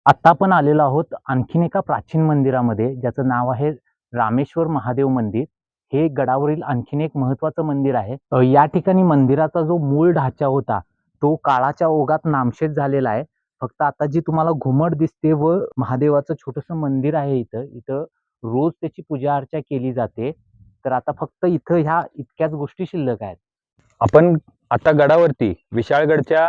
आता आपण आलेलो आहोत आणखीन एका प्राचीन मंदिरामध्ये, ज्याचं नाव आहे रामेश्वर महादेव मंदिर. हे गडावरील आणखीन एक महत्त्वाचं मंदिर आहे. या ठिकाणी मंदिराचा जो मूळ ढाचा होता, तो काळाच्या ओघात नामशेष झालेला आहे. फक्त आता जी तुम्हाला घुमट दिसते व महादेवाचं छोटंसं मंदिर आहे इथं रोज त्याची पूजा अर्चा केली जाते. तर आता फक्त इथं ह्या इतक्याच गोष्टी शिल्लक आहेत. आपण आता गडावरती विशाळगडच्या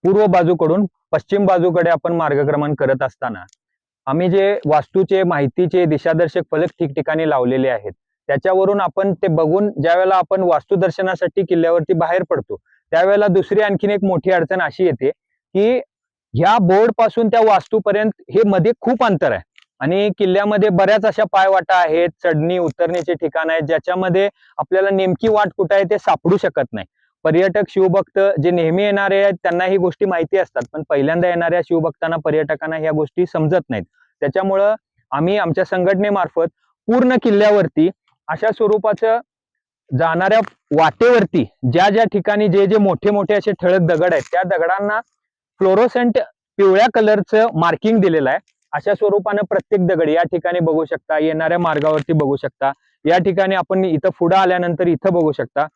पूर्व बाजूकडून पश्चिम बाजूकडे आपण मार्गक्रमण करत असताना आम्ही जे वास्तूचे माहितीचे दिशादर्शक फलक ठिकठिकाणी लावलेले आहेत, त्याच्यावरून आपण ते बघून ज्यावेळेला आपण वास्तुदर्शनासाठी किल्ल्यावरती बाहेर पडतो, त्यावेळेला दुसरी आणखीन एक मोठी अडचण अशी येते की ह्या बोर्ड पासून त्या वास्तूपर्यंत हे मध्ये खूप अंतर आहे आणि किल्ल्यामध्ये बऱ्याच अशा पायवाटा आहेत, चढणी उतरणीचे ठिकाण आहेत, ज्याच्यामध्ये आपल्याला नेमकी वाट कुठे आहे ते सापडू शकत नाही. पर्यटक शिवभक्त जे नेहमी येणारे आहेत त्यांना ही गोष्टी माहिती असतात, पण पहिल्यांदा येणाऱ्या शिवभक्तांना पर्यटकांना ह्या गोष्टी समजत नाहीत. त्याच्यामुळं आम्ही आमच्या संघटनेमार्फत पूर्ण किल्ल्यावरती अशा स्वरूपाचं जाणाऱ्या वाटेवरती ज्या ज्या ठिकाणी जे जे मोठे मोठे असे ठळक दगड आहेत, त्या दगडांना फ्लोरोसेंट पिवळ्या कलरचं मार्किंग दिलेलं आहे. अशा स्वरूपानं प्रत्येक दगड या ठिकाणी बघू शकता, येणाऱ्या मार्गावरती बघू शकता. या ठिकाणी आपण इथं पुढे आल्यानंतर इथं बघू शकता.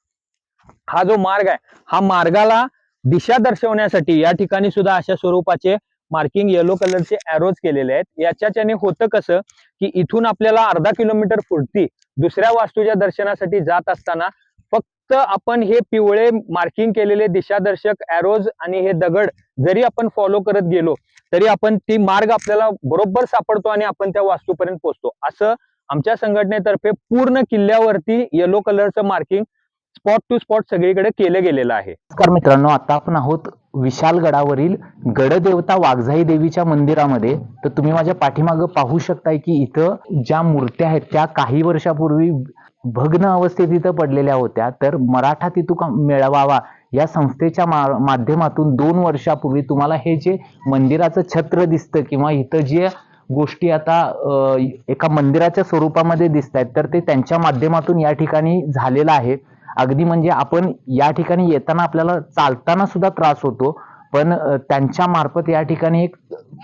हा जो मार्ग आहे, हा मार्गाला दिशा दर्शवण्यासाठी या ठिकाणी सुद्धा अशा स्वरूपाचे मार्किंग येलो कलरचे एरोज केलेले आहेत. याच्याने होतं कसं की इथून आपल्याला अर्धा किलोमीटर पुढती दुसऱ्या वास्तूच्या दर्शनासाठी जात असताना फक्त आपण हे पिवळे मार्किंग केलेले दिशादर्शक एरोज आणि हे दगड जरी आपण फॉलो करत गेलो तरी आपण ती मार्ग आपल्याला बरोबर सापडतो आणि आपण त्या वास्तूपर्यंत पोहोचतो. असं आमच्या संघटनेतर्फे पूर्ण किल्ल्यावरती येलो कलरचं मार्किंग स्पॉट टू स्पॉट सगळीकडे केलं गेलेलं आहे. नमस्कार मित्रांनो, आता आपण आहोत विशालगडावरील गडदेवता वाघजाई देवीच्या मंदिरामध्ये. तर तुम्ही माझ्या पाठीमागं पाहू शकताय की इथं ज्या मूर्त्या आहेत त्या काही वर्षापूर्वी भग्न अवस्थेत इथं पडलेल्या होत्या. तर मराठा तितुका मेळावा या संस्थेच्या माध्यमातून 2 वर्षापूर्वी तुम्हाला हे जे मंदिराचं छत्र दिसतं किंवा इथं जे गोष्टी आता एका मंदिराच्या स्वरूपामध्ये दिसत आहेत, तर ते त्यांच्या माध्यमातून या ठिकाणी झालेलं आहे. अगदी म्हणजे आपण या ठिकाणी येताना आपल्याला चालताना सुद्धा त्रास होतो, पण त्यांच्या मार्फत या ठिकाणी एक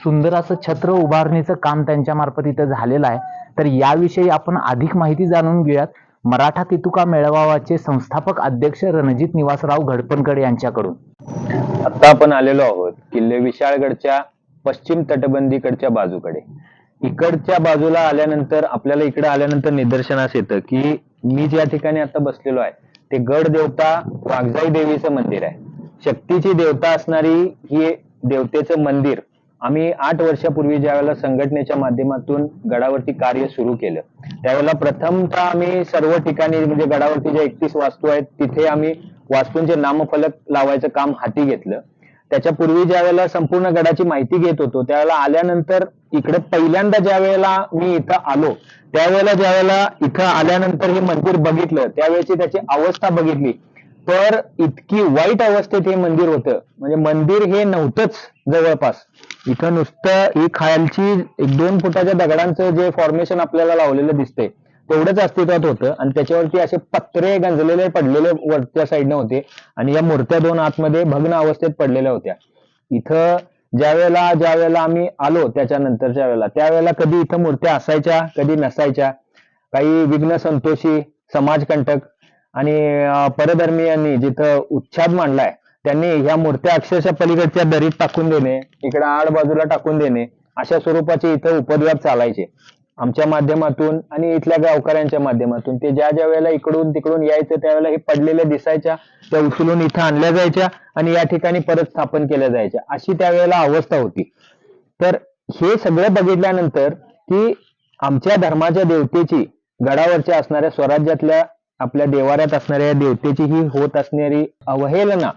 सुंदर असं छत्र उभारणीचं काम त्यांच्या मार्फत इथं झालेलं आहे. तर याविषयी आपण अधिक माहिती जाणून घेऊयात मराठा तितुका मेळावाचे संस्थापक अध्यक्ष रणजित निवासराव घडपणकर यांच्याकडून. आता आपण आलेलो आहोत किल्ले विशाळगडच्या पश्चिम तटबंदीकडच्या बाजूकडे. इकडच्या बाजूला आल्यानंतर आपल्याला इकडे आल्यानंतर निदर्शनास येतं की मी ज्या ठिकाणी आता बसलेलो आहे ते गड देवता वाघजाई देवीचं मंदिर आहे. शक्तीची देवता असणारी ही देवतेचं मंदिर आम्ही 8 वर्षापूर्वी ज्यावेळेला संघटनेच्या माध्यमातून गडावरती कार्य सुरू केलं, त्यावेळेला प्रथमतः आम्ही सर्व ठिकाणी म्हणजे गडावरती ज्या 31 वास्तू आहेत तिथे आम्ही वास्तूंचे नामफलक लावायचं काम हाती घेतलं. त्याच्यापूर्वी ज्या वेळेला संपूर्ण गडाची माहिती घेत होतो, त्यावेळेला आल्यानंतर इकडे पहिल्यांदा ज्या वेळेला मी इथं आलो, त्यावेळेला ज्या वेळेला इथं आल्यानंतर हे मंदिर बघितलं, त्यावेळेची त्याची अवस्था बघितली तर इतकी वाईट अवस्थेत हे मंदिर होतं. म्हणजे मंदिर हे नव्हतंच जवळपास. इथं नुसतं ही खालची 1-2 फुटाच्या दगडांचं जे फॉर्मेशन आपल्याला लावलेलं दिसतंय तेवढंच अस्तित्वात होतं आणि त्याच्यावरती असे पत्रे गंजलेले पडलेले वरच्या साईडने होते आणि या मूर्त्या 2 आतमध्ये भग्न अवस्थेत पडलेल्या होत्या. इथं ज्या वेळेला आम्ही आलो त्याच्यानंतरच्या वेळेला त्यावेळेला कधी इथं मूर्त्या असायच्या कधी नसायच्या. काही विघ्न संतोषी समाजकंटक आणि परधर्मीयांनी जिथं उच्छाद मांडलाय त्यांनी ह्या मूर्त्या अक्षरशः पलीकडच्या दरीत टाकून देणे, इकडे आड बाजूला टाकून देणे, अशा स्वरूपाचे इथं उपद्व्याप चालायचे. आमच्या माध्यमातून आणि इथल्या गावकऱ्यांच्या माध्यमातून ते ज्या ज्या वेळेला इकडून तिकडून यायचं त्यावेळेला हे पडलेल्या दिसायच्या, त्या उचलून इथं आणल्या जायच्या आणि या ठिकाणी परत स्थापन केल्या जायच्या, अशी त्यावेळेला अवस्था होती. तर हे सगळं बघितल्यानंतर की आमच्या धर्माच्या देवतेची गडावरच्या असणाऱ्या स्वराज्यातल्या आपल्या देवाऱ्यात असणाऱ्या देवतेची ही होत असणारी अवहेलना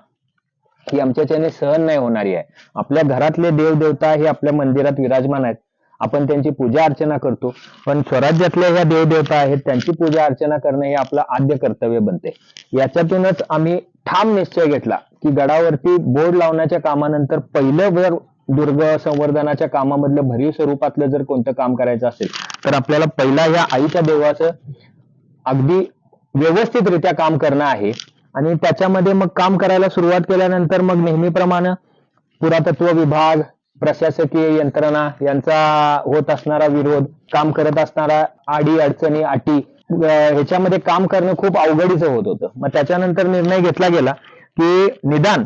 ही आमच्याच्याने सहन नाही होणारी आहे. आपल्या घरातले देवदेवता हे आपल्या मंदिरात विराजमान आहेत, आपण त्यांची पूजा अर्चना करतो, पण स्वराज्यातल्या ह्या देवदेवता आहेत त्यांची पूजा अर्चना करणं हे आपलं आद्य कर्तव्य बनते. याच्यातूनच आम्ही ठाम निश्चय घेतला की गडावरती बोर्ड लावण्याच्या कामानंतर पहिलं जर दुर्ग संवर्धनाच्या कामामधलं भरीव स्वरूपातलं जर कोणतं काम करायचं असेल तर आपल्याला पहिला या आईच्या देवाचं अगदी व्यवस्थितरित्या काम करणं आहे. आणि त्याच्यामध्ये मग काम करायला सुरुवात केल्यानंतर मग नेहमीप्रमाणे पुरातत्व विभाग, प्रशासकीय यंत्रणा यांचा होत असणारा विरोध, काम करत असणारा आडी अडचणी अटी, ह्याच्यामध्ये काम करणं खूप अवघडीचं होत होतं. मग त्याच्यानंतर निर्णय घेतला गेला की निदान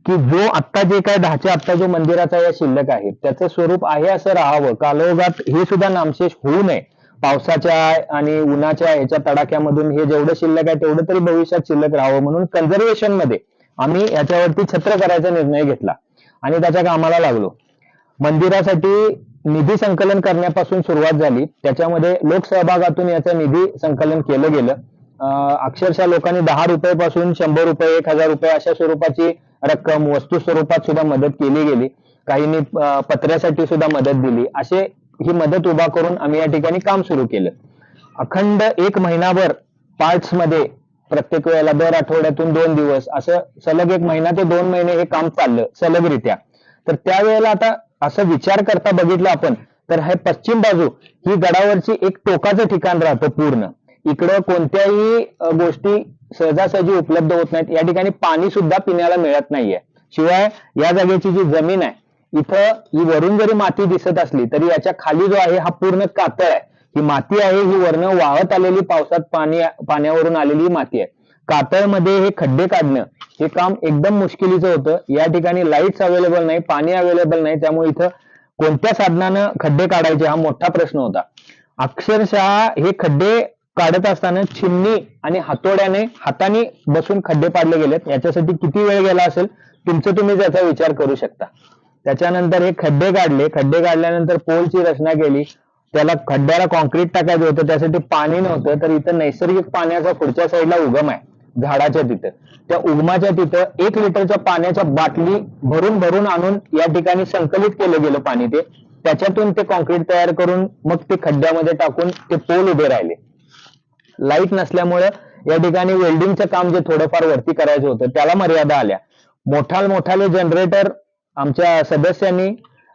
की जो आत्ता जे काय 10च्या आत्ता जो मंदिराचा या शिल्लक आहे त्याचं स्वरूप आहे असं राहावं, कालोगात हे सुद्धा नामशेष होऊ नये. पावसाच्या आणि उन्हाच्या ह्याच्या तडाख्यामधून हे जेवढं शिल्लक आहे तेवढं तरी भविष्यात शिल्लक राहावं म्हणून कन्झर्वेशन मध्ये आम्ही याच्यावरती छत्र करायचा निर्णय घेतला आणि त्याच्या कामाला लागलो. मंदिरासाठी निधी संकलन करण्यापासून सुरुवात झाली. त्याच्यामध्ये लोकसहभागातून याचं निधी संकलन केलं गेलं. अक्षरशः लोकांनी 10 रुपयापासून 100 रुपये 1000 रुपये अशा स्वरूपाची रक्कम वस्तू स्वरूपात सुद्धा मदत केली गेली. काहींनी पत्र्यासाठी सुद्धा मदत दिली. असे ही मदत उभा करून आम्ही या ठिकाणी काम सुरू केलं. अखंड 1 महिनाभर पार्ट्स मध्ये प्रत्येक वेळेला दर आठवड्यातून 2 दिवस असं सलग 1 महिना ते 2 महिने हे काम चाललं सलगरित्या. तर त्यावेळेला आता असं विचार करता बघितलं आपण तर हे पश्चिम बाजू ही गडावरची एक टोकाचं ठिकाण राहतं पूर्ण. इकडं कोणत्याही गोष्टी सहजासहजी उपलब्ध होत नाहीत. या ठिकाणी पाणी सुद्धा पिण्याला मिळत नाहीये. शिवाय या जागेची जी जमीन आहे इथं ही वरून जरी माती दिसत असली तरी याच्या खाली जो आहे हा पूर्ण कातळ आहे. ही माती आहे ही वरनं वाहत आलेली पावसात पाण्यावरून आलेली माती आहे. कातळमध्ये हे खड्डे काढणं हे काम एकदम मुश्किलीचं होतं. या ठिकाणी लाईट्स अवेलेबल नाही, पाणी अवेलेबल नाही, त्यामुळे इथं कोणत्या साधनानं खड्डे काढायचे हा मोठा प्रश्न होता. अक्षरशः हे खड्डे काढत असताना चिमणी आणि हाताने बसून खड्डे पाडले गेलेत. याच्यासाठी किती वेळ गेला असेल तुमचं तुम्ही त्याचा विचार करू शकता. त्याच्यानंतर हे खड्डे काढल्यानंतर पोलची रचना केली. त्याला खड्ड्याला कॉन्क्रीट टाकायचं होतं, त्यासाठी पाणी नव्हतं. तर इथं नैसर्गिक पाण्याचा पुढच्या साईडला उगम आहे झाडाच्या तिथं. त्या उगमाच्या तिथं 1 लिटरच्या पाण्याच्या बाटली भरून भरून आणून या ठिकाणी संकलित केलं गेलं पाणी. ते त्याच्यातून ते कॉन्क्रीट तयार करून मग ते खड्ड्यामध्ये टाकून ते पोल उभे राहिले. लाईट नसल्यामुळे या ठिकाणी वेल्डिंगचं काम जे थोडंफार वरती करायचं होतं त्याला मर्यादा आल्या. मोठाले जनरेटर आमच्या सदस्यांनी,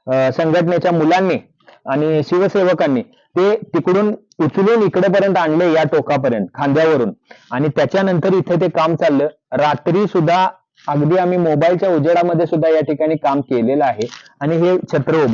संघटनेच्या मुलांनी आणि शिवसेवकांनी ते तिकडून उचलून इकडेपर्यंत आणले या टोकापर्यंत खांद्यावरून. आणि त्याच्यानंतर इथे ते काम चाललं. रात्री सुद्धा अगदी आम्ही मोबाईलच्या उजेडामध्ये सुद्धा या ठिकाणी काम केलेलं आहे. आणि हे छत्र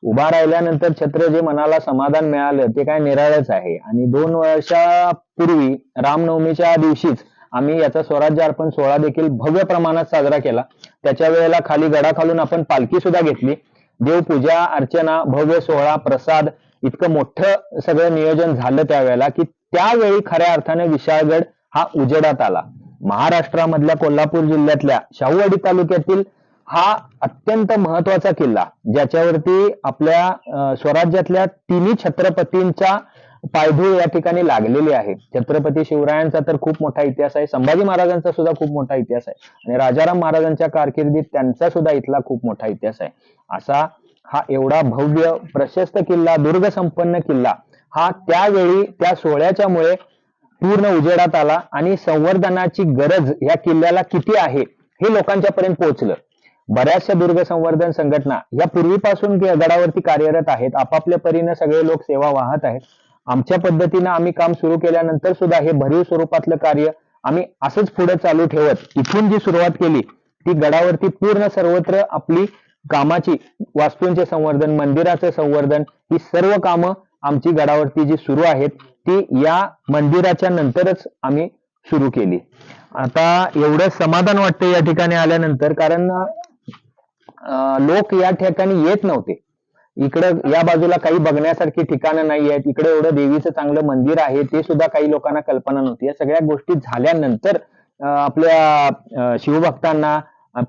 उभा राहिल्यानंतर छत्र जे मनाला समाधान मिळालं ते काय निराळच आहे. आणि 2 वर्षापूर्वी रामनवमीच्या दिवशीच आम्ही याचा स्वराज्य अर्पण सोहळा देखील भव्य प्रमाणात साजरा केला. त्याच्या वेळेला खाली गडाखालून आपण पालखी सुद्धा घेतली. देवपूजा अर्चना, भव्य सोहळा, प्रसाद, इतकं मोठं सगळं नियोजन झालं त्यावेळेला की त्यावेळी खऱ्या अर्थाने विशाळगड हा उजेडात आला. महाराष्ट्रामधल्या कोल्हापूर जिल्ह्यातल्या शाहूवाडी तालुक्यातील हा अत्यंत महत्वाचा किल्ला ज्याच्यावरती आपल्या स्वराज्यातल्या 3 छत्रपतींचा पायधूळ या ठिकाणी लागलेली आहे. छत्रपती शिवरायांचा तर खूप मोठा इतिहास आहे, संभाजी महाराजांचा सुद्धा खूप मोठा इतिहास आहे आणि राजाराम महाराजांच्या कारकिर्दीत त्यांचा सुद्धा इथला खूप मोठा इतिहास आहे. असा हा एवढा भव्य प्रशस्त किल्ला, दुर्ग संपन्न किल्ला हा त्यावेळी त्या सोहळ्याच्या मुळे पूर्ण उजेडात आला. आणि संवर्धनाची गरज या किल्ल्याला किती आहे हे लोकांच्या पर्यंत पोहोचलं. बऱ्याचशा दुर्ग संवर्धन संघटना या पूर्वीपासून गडावरती कार्यरत आहेत. आपापल्या परीने सगळे लोक सेवा वाहत आहेत. आमच्या पद्धतीनं आम्ही काम सुरू केल्यानंतर सुद्धा हे भरीव स्वरूपातलं कार्य आम्ही असंच पुढे चालू ठेवत इथून जी सुरुवात केली ती गडावरती पूर्ण सर्वत्र आपली कामाची, वास्तूंचे संवर्धन, मंदिराचं संवर्धन, ही सर्व कामं आमची गडावरती जी सुरू आहेत ती या मंदिराच्या नंतरच आम्ही सुरू केली. आता एवढं समाधान वाटतं या ठिकाणी आल्यानंतर, कारण लोक या ठिकाणी येत नव्हते. इकडं या बाजूला काही बघण्यासारखी ठिकाणं नाही आहेत. इकडे एवढं देवीचं चांगलं मंदिर आहे ते सुद्धा काही लोकांना कल्पना नव्हती. या सगळ्या गोष्टी झाल्यानंतर आपल्या शिवभक्तांना,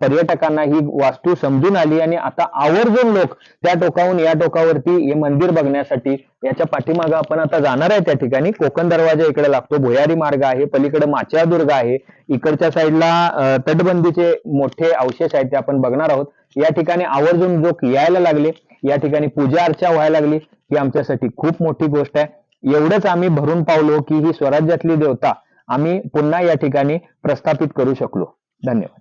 पर्यटकांना ही वास्तू समजून आली आणि आता आवर्जून लोक त्या टोकाहून या टोकावरती हे मंदिर बघण्यासाठी, याच्या पाठीमागं आपण आता जाणार आहे त्या ठिकाणी कोकण दरवाजा इकडे लागतो, भुयारी मार्ग आहे, पलीकडे माचळादुर्ग आहे, इकडच्या साईडला तटबंदीचे मोठे अवशेष आहेत ते आपण बघणार आहोत. या ठिकाणी आवर्जून लोक यायला लागले, या ठिकाणी पूजा अर्चा व्हायला लागली. ही आमच्यासाठी खूप मोठी गोष्ट आहे. एवढंच आम्ही भरून पावलो की ही स्वराज्यातली देवता आम्ही पुन्हा या ठिकाणी प्रस्थापित करू शकलो. धन्यवाद.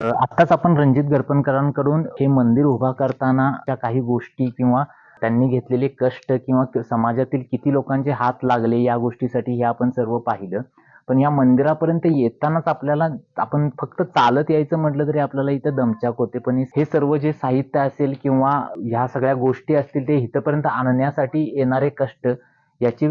आत्ताच आपण रणजित गडपणकरांकडून हे मंदिर उभा करताना त्या काही गोष्टी किंवा त्यांनी घेतलेले कष्ट किंवा समाजातील किती लोकांचे हात लागले या गोष्टीसाठी हे आपण सर्व पाहिलं. पण या मंदिरापर्यंत येतानाच आपल्याला, आपण फक्त चालत यायचं म्हटलं तरी आपल्याला इथं दमछाक होते. पण हे सर्व जे साहित्य असेल किंवा ह्या सगळ्या गोष्टी असतील ते इथपर्यंत आणण्यासाठी येणारे कष्ट, याची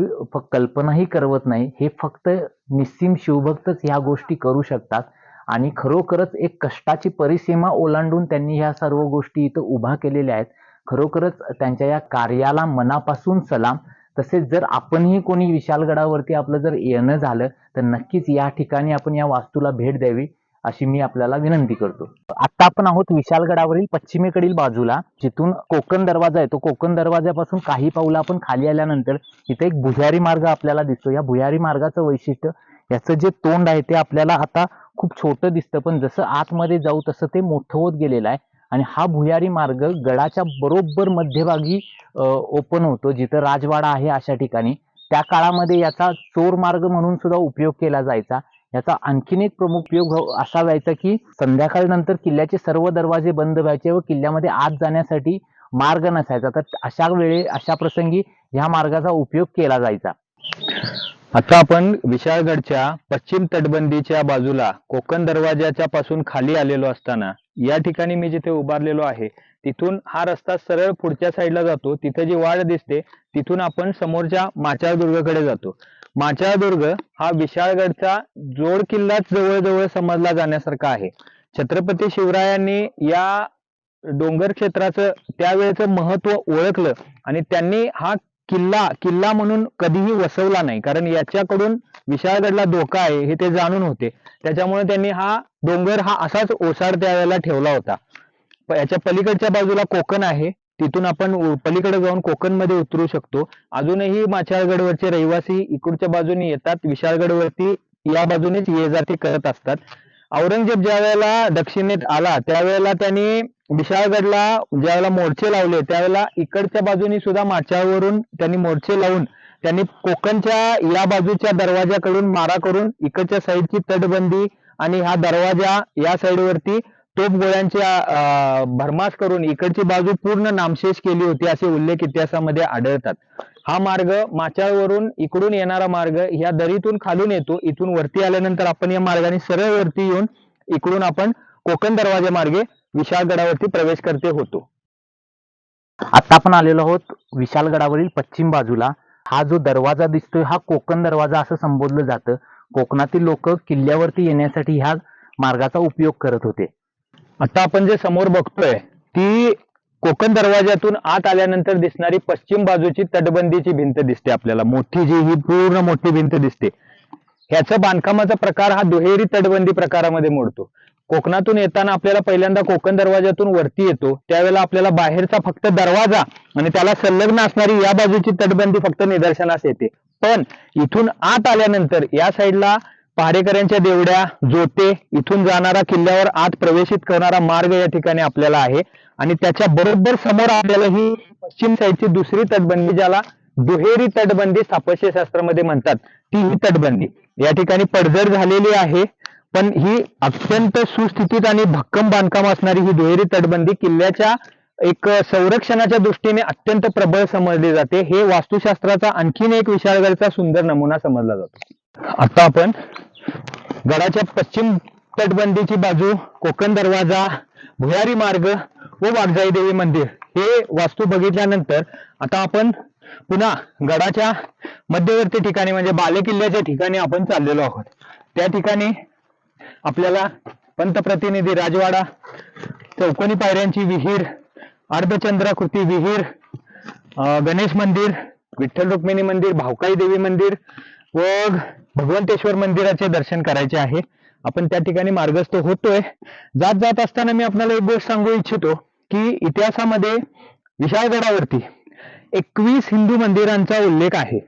कल्पनाही करवत नाही. हे फक्त निस्सीम शिवभक्तच ह्या गोष्टी करू शकतात. आणि खरोखरच एक कष्टाची परिसीमा ओलांडून त्यांनी ह्या सर्व गोष्टी इथं उभा केलेल्या आहेत. खरोखरच त्यांच्या या कार्याला मनापासून सलाम. तसेच जर आपणही कोणी विशालगडावरती आपलं जर येणं झालं तर नक्कीच या ठिकाणी आपण या वास्तूला भेट द्यावी, अशी मी आपल्याला विनंती करतो. आता आपण आहोत विशालगडावरील पश्चिमेकडील बाजूला, जिथून कोकण दरवाजा आहे. तो कोकण दरवाजापासून काही पावलं आपण खाली आल्यानंतर इथे एक भुयारी मार्ग आपल्याला दिसतो. या भुयारी मार्गाचं वैशिष्ट्य, याचं जे तोंड आहे ते आपल्याला आता खूप छोटं दिसतं, पण जसं आतमध्ये जाऊ तसं ते मोठं होत गेलेलं आहे. आणि हा भुयारी मार्ग गडाच्या बरोबर मध्यभागी ओपन होतो, जिथं राजवाडा आहे अशा ठिकाणी. त्या काळामध्ये याचा चोर मार्ग म्हणून सुद्धा उपयोग केला जायचा. याचा आणखीन एक प्रमुख उपयोग असा व्हायचा की संध्याकाळनंतर किल्ल्याचे सर्व दरवाजे बंद व्हायचे व किल्ल्यामध्ये आत जाण्यासाठी मार्ग नसायचा. तर अशा प्रसंगी ह्या मार्गाचा उपयोग केला जायचा. आता आपण विशाळगडच्या पश्चिम तटबंदीच्या बाजूला कोकण दरवाजाच्या पासून खाली आलेलो असताना या ठिकाणी मी जिथे उभारलेलो आहे तिथून हा रस्ता सरळ पुढच्या साईडला जातो. तिथे जी वाड दिसते तिथून आपण समोरच्या माचाळदुर्गकडे जातो. माचाळदुर्ग हा विशाळगडचा जोड किल्लाच जवळजवळ समजला जाण्यासारखा आहे. छत्रपती शिवरायांनी या डोंगर क्षेत्राचं त्यावेळेचं महत्व ओळखलं आणि त्यांनी हा किल्ला म्हणून कधीही वसवला नाही, कारण याच्याकडून विशाळगडला धोका आहे हे ते जाणून होते. त्याच्यामुळे त्यांनी हा डोंगर हा असाच ओसाड त्यावेळेला ठेवला होता. याच्या पलीकडच्या बाजूला कोकण आहे, तिथून आपण पलीकडे जाऊन कोकण मध्ये उतरू शकतो. अजूनही माचाळगडवरचे रहिवासी इकडच्या बाजूने येतात, विशाळगडवरती या बाजूनेच ये जाते करत असतात. औरंगजेब ज्या वेळेला दक्षिणेत आला त्यावेळेला त्यांनी विशाळगडला ज्यावेळेला मोर्चे लावले त्यावेळेला इकडच्या बाजूनी सुद्धा माचाळवरून त्यांनी मोर्चे लावून त्यांनी कोकणच्या या बाजूच्या दरवाजाकडून मारा करून इकडच्या साईडची तटबंदी आणि हा दरवाजा या साईडवरती तोप गोळ्यांची भरमास करून इकडची बाजू पूर्ण नामशेष केली होती असे उल्लेख इतिहासामध्ये आढळतात. हा मार्ग माचाळवरून इकडून येणारा मार्ग या दरीतून खालून येतो. इथून वरती आल्यानंतर आपण या मार्गाने सरळ वरती येऊन इकडून आपण कोकण दरवाजा मार्गे विशाळगडावरती प्रवेश करते होतो. आता आपण आलेलो आहोत विशालगडावरील पश्चिम बाजूला. हा जो दरवाजा दिसतोय हा कोकण दरवाजा असं संबोधलं जातं. कोकणातील लोक किल्ल्यावरती येण्यासाठी ह्या मार्गाचा उपयोग करत होते. आता आपण जे समोर बघतोय ती कोकण दरवाजातून आत आल्यानंतर दिसणारी पश्चिम बाजूची तटबंदीची भिंत दिसते आपल्याला. मोठी जी ही पूर्ण मोठी भिंत दिसते, ह्याचा बांधकामाचा प्रकार हा दुहेरी तटबंदी प्रकारामध्ये मोडतो. कोकणातून येताना आपल्याला पहिल्यांदा कोकण दरवाजातून वरती येतो त्यावेळेला आपल्याला बाहेरचा फक्त दरवाजा आणि त्याला संलग्न असणारी या बाजूची तटबंदी फक्त निदर्शनास येते. पण इथून आत आल्यानंतर या साईडला पहारेकऱ्यांच्या देवड्या, जोते, इथून जाणारा किल्ल्यावर आत प्रवेशित करणारा मार्ग या ठिकाणी आपल्याला आहे. आणि त्याच्या बरोबर समोर आपल्याला ही पश्चिम साईडची दुसरी तटबंदी, ज्याला दुहेरी तटबंदी स्थापत्यशास्त्रामध्ये म्हणतात, ती ही तटबंदी या ठिकाणी पडझड झालेली आहे. पण ही अत्यंत सुस्थितीत आणि भक्कम बांधकाम असणारी ही दुहेरी तटबंदी किल्ल्याच्या एक संरक्षणाच्या दृष्टीने अत्यंत प्रबळ समजली जाते. हे वास्तुशास्त्राचा आणखीन एक विशाळगडचा सुंदर नमुना समजला जातो. आता आपण गडाच्या पश्चिम तटबंदीची बाजू, कोकण दरवाजा, भुयारी मार्ग व वाघजाई देवी मंदिर हे वास्तू बघितल्यानंतर आता आपण पुन्हा गडाच्या मध्यवर्ती ठिकाणी म्हणजे बालेकिल्ल्याच्या ठिकाणी आपण चाललेलो आहोत. त्या ठिकाणी आपल्याला पंतप्रतिनिधी राजवाडा, चौकोनी पायऱ्यांची विहीर, अर्धचंद्राकृती विहीर, गणेश मंदिर, विठ्ठल रुक्मिणी मंदिर, भावकाई देवी मंदिर व भगवंतेश्वर मंदिराचे दर्शन करायचे आहे. आपण त्या ठिकाणी मार्गस्थ होतोय. जात असताना मी आपल्याला एक गोष्ट सांगू इच्छितो की इतिहासामध्ये विशाळगडावरती 21 हिंदू मंदिरांचा उल्लेख आहे.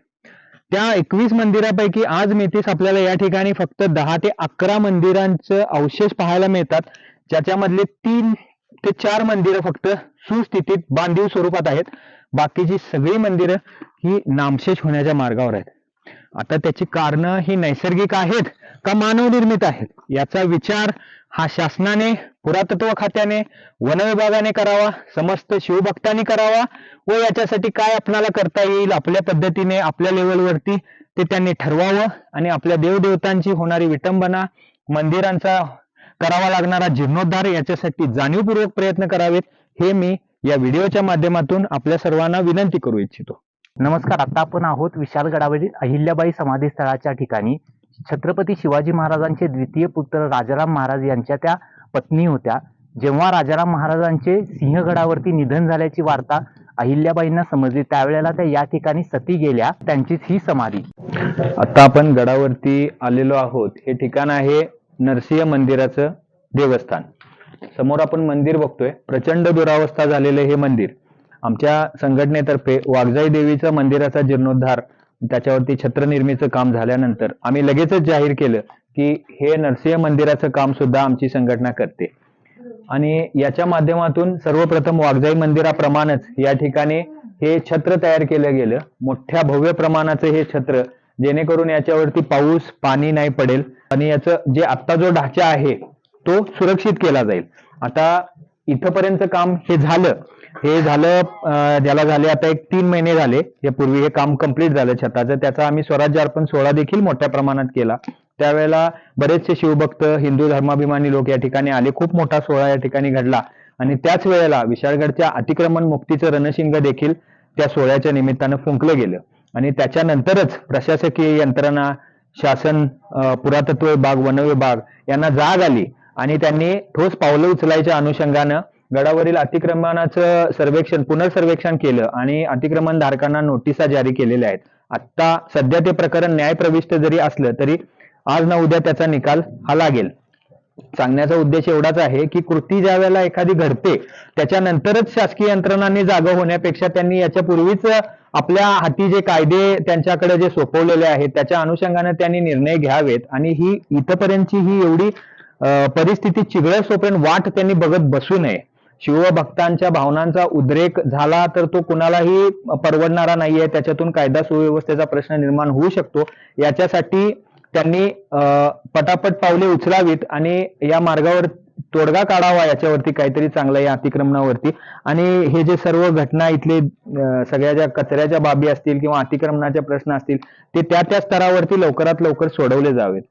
त्या 21 मंदिरापैकी आज मितीस आपल्याला या ठिकाणी फक्त 10 ते 11 मंदिरांचे अवशेष पाहायला मिळतात, ज्याच्यामधले 3 ते 4 मंदिरं फक्त सुस्थितीत बांधीव स्वरूपात आहेत. बाकीची सगळी मंदिरं ही नामशेष होण्याच्या मार्गावर आहेत. आता त्याची कारणं ही नैसर्गिक आहेत का मानवनिर्मित आहेत याचा विचार हा शासनाने, पुरातत्व खात्याने, वन विभागाने करावा, समस्त शिवभक्तांनी करावा व याच्यासाठी काय आपल्याला करता येईल आपल्या पद्धतीने आपल्या लेवलवरती ते त्यांनी ठरवावं आणि आपल्या देवदेवतांची होणारी विटंबना, मंदिरांचा करावा लागणारा जीर्णोद्धार याच्यासाठी जाणीवपूर्वक प्रयत्न करावेत, हे मी या व्हिडिओच्या माध्यमातून आपल्या सर्वांना विनंती करू इच्छितो. नमस्कार. आता आपण आहोत विशालगडावरील अहिल्याबाई समाधी स्थळाच्या ठिकाणी. छत्रपती शिवाजी महाराजांचे द्वितीय पुत्र राजाराम महाराज यांच्या त्या पत्नी होत्या. जेव्हा राजाराम महाराजांचे सिंहगडावरती निधन झाल्याची वार्ता अहिल्याबाईंना समजली, त्यावेळेला त्या या ठिकाणी सती गेल्या. त्यांचीच ही समाधी. आता आपण गडावरती आलेलो आहोत. हे ठिकाण आहे नरसिंह मंदिराचं देवस्थान. समोर आपण मंदिर बघतोय. प्रचंड दुरावस्था झालेलं हे मंदिर. आमच्या संघटनेतर्फे वाघजाई देवीचं मंदिराचा जीर्णोद्धार, त्याच्यावरती छत्रनिर्मितीचं काम झाल्यानंतर आम्ही लगेचच जाहीर केलं की हे नरसिंह मंदिराचं काम सुद्धा आमची संघटना करते. आणि याच्या माध्यमातून सर्वप्रथम वाघजाई मंदिराप्रमाणेच या ठिकाणी हे छत्र तयार केलं गेलं. मोठ्या भव्य प्रमाणाचं हे छत्र, जेणेकरून याच्यावरती पाऊस पाणी नाही पडेल आणि याचं जे आत्ता जो ढाचा आहे तो सुरक्षित केला जाईल. आता इथपर्यंत काम हे झालं ज्याला झाले आता 3 महिने झाले. यापूर्वी हे काम कंप्लीट झालं छताचं. त्याचा आम्ही स्वराज्य अर्पण सोहळा देखील मोठ्या प्रमाणात केला. त्यावेळेला बरेचसे शिवभक्त, हिंदू धर्माभिमानी लोक या ठिकाणी आले. खूप मोठा सोहळा या ठिकाणी घडला आणि त्याच वेळेला विशाळगडच्या अतिक्रमण मुक्तीचं रणशिंग देखील त्या सोहळ्याच्या निमित्तानं फुंकलं गेलं. आणि त्याच्यानंतरच प्रशासकीय यंत्रणा, शासन, पुरातत्व विभाग, वन विभाग यांना जाग आली आणि त्यांनी ठोस पावलं उचलायच्या अनुषंगानं गडावरील अतिक्रमणाचं पुनर्सर्वेक्षण केलं आणि अतिक्रमण धारकांना नोटिसा जारी केलेल्या आहेत. आता सध्या ते प्रकरण न्यायप्रविष्ट जरी असलं तरी आज ना उद्या त्याचा निकाल हा लागेल. सांगण्याचा उद्देश एवढाच आहे की कृती ज्या वेळेला एखादी घडते त्याच्यानंतरच शासकीय यंत्रणांनी जागा होण्यापेक्षा त्यांनी याच्यापूर्वीच आपल्या हाती जे कायदे त्यांच्याकडे जे सोपवलेले आहेत त्याच्या अनुषंगाने त्यांनी निर्णय घ्यावेत. आणि ही इथपर्यंतची ही एवढी परिस्थिती चिघळ्या सोपेन वाट त्यांनी बघत बसू नये. शिवभक्तांच्या भावनांचा उद्रेक झाला तर तो कुणालाही परवडणारा नाहीये. त्याच्यातून कायदा सुव्यवस्थेचा प्रश्न निर्माण होऊ शकतो. याच्यासाठी त्यांनी पटापट पावले उचलावीत आणि या मार्गावर तोडगा काढावा, याच्यावरती काहीतरी चांगलं या अतिक्रमणावरती. आणि हे जे सर्व घटना इथले सगळ्या ज्या कचऱ्याच्या बाबी असतील किंवा अतिक्रमणाचे प्रश्न असतील ते त्या स्तरावरती लवकरात लवकर सोडवले जावेत.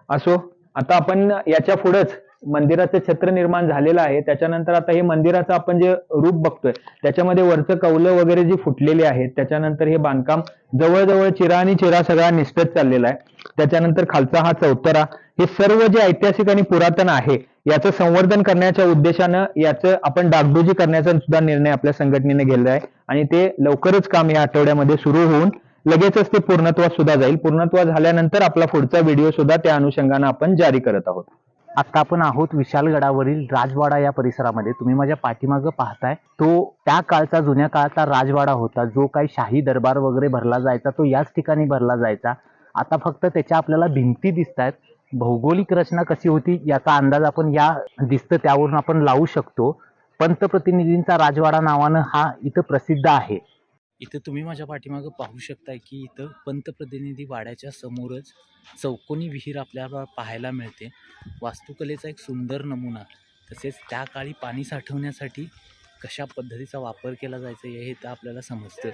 असो, आता आपण याच्या पुढेच मंदिराचं छत्र निर्माण झालेलं आहे. त्याच्यानंतर आता हे मंदिराचं आपण जे रूप बघतोय त्याच्यामध्ये वरचं कौलं वगैरे जी फुटलेली आहेत, त्याच्यानंतर हे बांधकाम जवळजवळ चिरा आणि चिरा सगळा निसटत चाललेला आहे. त्याच्यानंतर खालचा हा चौतरा, हे सर्व जे ऐतिहासिक आणि पुरातन आहे याचं संवर्धन करण्याच्या उद्देशानं याचं आपण डागडुजी करण्याचा सुद्धा निर्णय आपल्या संघटनेने घेतला आहे. आणि ते लवकरच काम या आठवड्यामध्ये सुरू होऊन लगेचच ते पूर्णत्वास सुद्धा जाईल. पूर्णत्व झाल्यानंतर आपला पुढचा व्हिडिओ सुद्धा त्या अनुषंगानं आपण जारी करत आहोत. आता आपण आहोत विशालगडावरील राजवाडा या परिसरामध्ये. तुम्ही माझ्या पाठीमागं पाहताय तो त्या काळचा, जुन्या काळाचा राजवाडा होता. जो काही शाही दरबार वगैरे भरला जायचा तो याच ठिकाणी भरला जायचा. आता फक्त त्याच्या आपल्याला भिंती दिसत आहेत. भौगोलिक रचना कशी होती याचा अंदाज आपण या दिसतं त्यावरून आपण लावू शकतो. पंतप्रतिनिधींचा राजवाडा नावानं हा इथं प्रसिद्ध आहे. इथं तुम्ही माझ्या पाठीमागं पाहू शकताय की इथं पंतप्रतिनिधी वाड्याच्या समोरच चौकोनी विहीर आपल्याला पाहायला मिळते. वास्तुकलेचा एक सुंदर नमुना. तसेच त्या काळी पाणी साठवण्यासाठी कशा पद्धतीचा वापर केला जायचा हे इथं आपल्याला समजतं.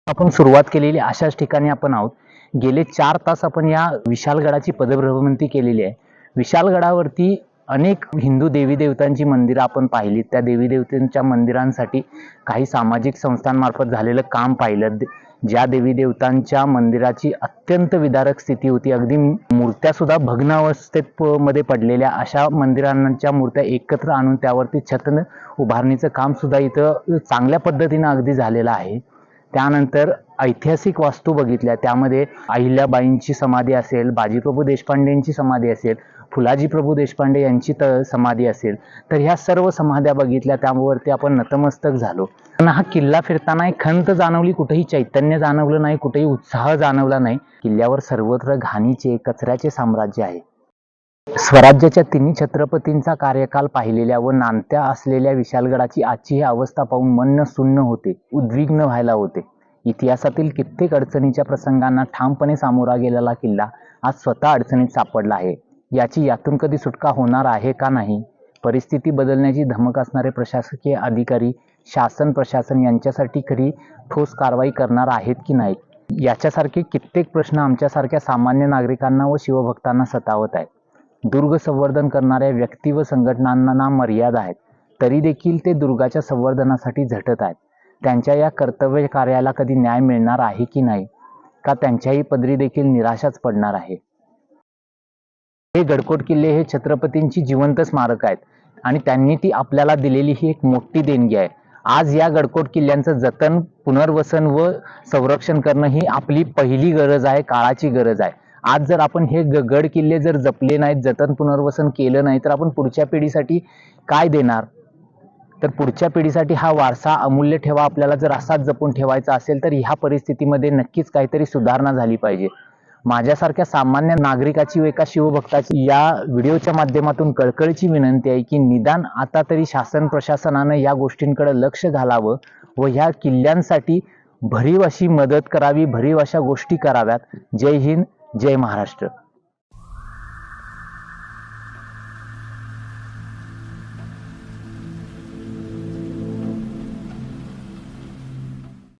आपण सुरुवात केलेली अशाच ठिकाणी आपण आहोत. गेले 4 तास आपण या विशालगडाची पदभ्रमंती केलेली आहे. विशालगडावरती अनेक हिंदू देवी देवतांची मंदिरं आपण पाहिली. त्या देवी देवतांच्या मंदिरांसाठी काही सामाजिक संस्थांमार्फत झालेलं काम पाहिलं. ज्या देवी देवतांच्या मंदिराची अत्यंत विदारक स्थिती होती, अगदी मूर्त्या सुद्धा भग्नावस्थेत मध्ये पडलेल्या अशा मंदिरांच्या मूर्त्या एकत्र आणून त्यावरती छत उभारणीचं काम सुद्धा इथं चांगल्या पद्धतीनं अगदी झालेलं आहे. त्यानंतर ऐतिहासिक वास्तू बघितल्या. त्यामध्ये अहिल्याबाईंची समाधी असेल, बाजीप्रभू देशपांडेंची समाधी असेल, फुलाजी प्रभू देशपांडे यांची समाधी असेल, तर ह्या सर्व समाध्या बघितल्या. त्यावरती आपण नतमस्तक झालो. पण हा किल्ला फिरताना एक खंत जाणवली. कुठेही चैतन्य जाणवलं नाही, कुठेही उत्साह जाणवला नाही. किल्ल्यावर सर्वत्र घाणीचे, कचऱ्याचे साम्राज्य आहे. स्वराज्याच्या 3 छत्रपतींचा कार्यकाल पाहिलेल्या व नांदत्या असलेल्या विशालगडाची आजची ही अवस्था पाहून मन सुन्न होते, उद्विग्न व्हायला होते. इतिहासातील कित्येक अडचणीच्या प्रसंगांना ठामपणे सामोरा गेलेला किल्ला आज स्वतः अडचणीत सापडला आहे. यातून कधी सुटका होणार आहे का नाही? परिस्थिती बदलण्याची धमक असणारे प्रशासकीय अधिकारी, शासन प्रशासन यांच्यासाठी खरी ठोस कारवाई करणार आहेत की नाहीत? याच्यासारखे कित्येक प्रश्न आमच्यासारख्या सामान्य नागरिकांना व शिवभक्तांना सतावत आहेत. दुर्ग संवर्धन करणाऱ्या व्यक्ती व संघटनांना मर्यादा आहेत, तरी देखील ते दुर्गाच्या संवर्धनासाठी झटत आहेत. त्यांच्या या कर्तव्य कार्याला कधी न्याय मिळणार आहे की नाही, का त्यांच्याही पदरी देखील निराशाच पडणार आहे. हे गडकोट किल्ले हे छत्रपतींची जिवंत स्मारक आहेत आणि त्यांनी ती आपल्याला दिलेली ही एक मोठी देणगी आहे. आज या गडकोट किल्ल्यांचं जतन, पुनर्वसन व संरक्षण करणं ही आपली पहिली गरज आहे, काळाची गरज आहे. आज जर आपण हे गड किल्ले जर जपले नाहीत, जतन पुनर्वसन केलं नाही, तर आपण पुढच्या पिढीसाठी काय देणार? तर पुढच्या पिढीसाठी हा वारसा अमूल्य ठेवा आपल्याला जर असाच जपून ठेवायचा असेल, तर ह्या परिस्थितीमध्ये नक्कीच काहीतरी सुधारणा झाली पाहिजे. माझ्यासारख्या सामान्य नागरिकाची व एका शिवभक्ताची या व्हिडिओच्या माध्यमातून कळकळीची विनंती आहे की निदान आता तरी शासन प्रशासनानं या गोष्टींकडे लक्ष घालावं व ह्या किल्ल्यांसाठी भरीव अशी मदत करावी, भरीव अशा गोष्टी कराव्यात. जय हिंद, जय महाराष्ट्र.